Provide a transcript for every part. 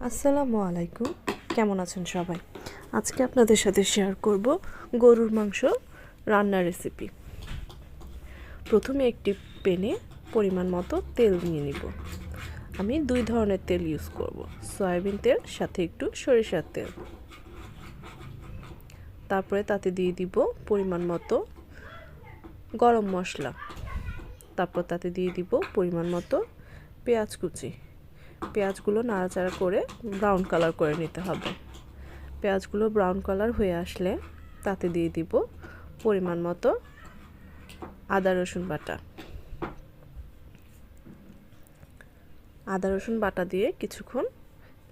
আসসালামু আলাইকুম, কেমন আছেন সবাই? আজকে আপনাদের সাথে শেয়ার করব গরুর মাংস রান্নার রেসিপি। প্রথমে একটি প্যানে পরিমাণ মতো তেল নিয়ে নিব। আমি 2 ধরনের তেল ইউজ করব, সয়াবিন তেল সাথে একটু সরিষার তেল। তারপরে তাতে দিয়ে দিব পরিমাণ মতো গরম মশলা। তারপর তাতে দিয়ে দিব পরিমাণ মতো পেঁয়াজ কুচি। পেঁয়াজগুলো নাড়াচাড়া করে ব্রাউন কালার করে নিতে হবে। পেঁয়াজগুলো ব্রাউন কালার হয়ে আসলে তাতে দিয়ে দিব পরিমাণ মতো আদা রসুন বাটা। আদা রসুন বাটা দিয়ে কিছুক্ষণ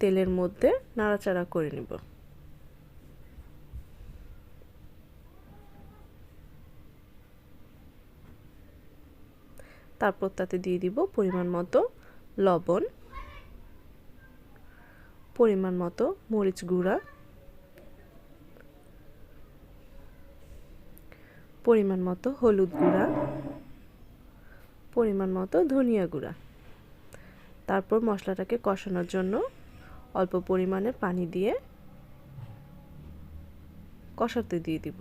তেলের মধ্যে নাড়াচাড়া করে নিব। তারপর তাতে দিয়ে দিব পরিমাণ মতো লবণ, পরিমাণ মতো মরিচ গুঁড়া, পরিমাণ মতো হলুদ গুঁড়া, পরিমাণ মতো ধনিয়া গুঁড়া। তারপর মশলাটাকে কষানোর জন্য অল্প পরিমাণে পানি দিয়ে কষাতে দিয়ে দিব।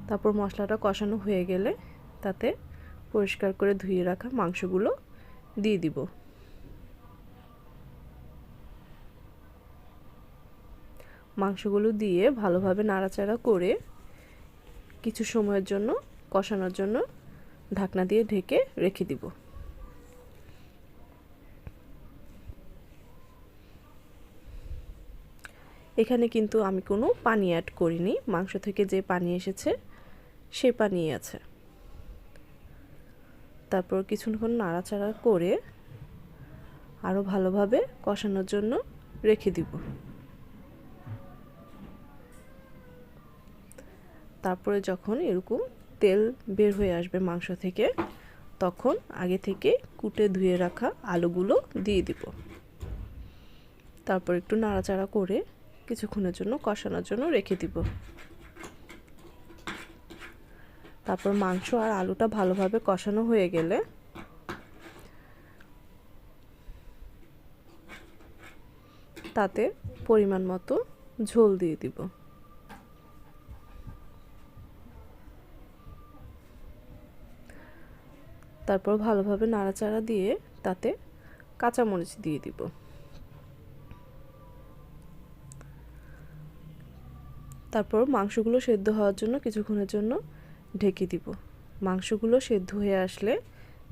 তারপর মশলাটা কষানো হয়ে গেলে তাতে পরিষ্কার করে ধুয়ে রাখা মাংসগুলো দিয়ে দিব। মাংসগুলো দিয়ে ভালোভাবে নাড়াচাড়া করে কিছু সময়ের জন্য কষানোর জন্য ঢাকনা দিয়ে ঢেকে রেখে দিব। এখানে কিন্তু আমি কোনো পানি অ্যাড করিনি, মাংস থেকে যে পানি এসেছে সেই পানি আছে। তারপর কিছুক্ষণ নাড়াচাড়া করে আরও ভালোভাবে কষানোর জন্য রেখে দিব। তারপরে যখন এরকম তেল বের হয়ে আসবে মাংস থেকে, তখন আগে থেকে কুটে ধুয়ে রাখা আলুগুলো দিয়ে দিব। তারপর একটু নাড়াচাড়া করে কিছুক্ষণের জন্য কষানোর জন্য রেখে দিব। তারপর মাংস আর আলুটা ভালোভাবে কষানো হয়ে গেলে তাতে পরিমাণ মতো ঝোল দিয়ে দিব। তারপর ভালোভাবে নাড়াচাড়া দিয়ে তাতে কাঁচামরিচ দিয়ে দিব। তারপর মাংসগুলো সেদ্ধ হওয়ার জন্য কিছুক্ষণের জন্য ঢেকে দিব। মাংসগুলো সেদ্ধ হয়ে আসলে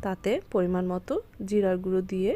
তাতে পরিমাণ মতো জিরার গুঁড়ো দিয়ে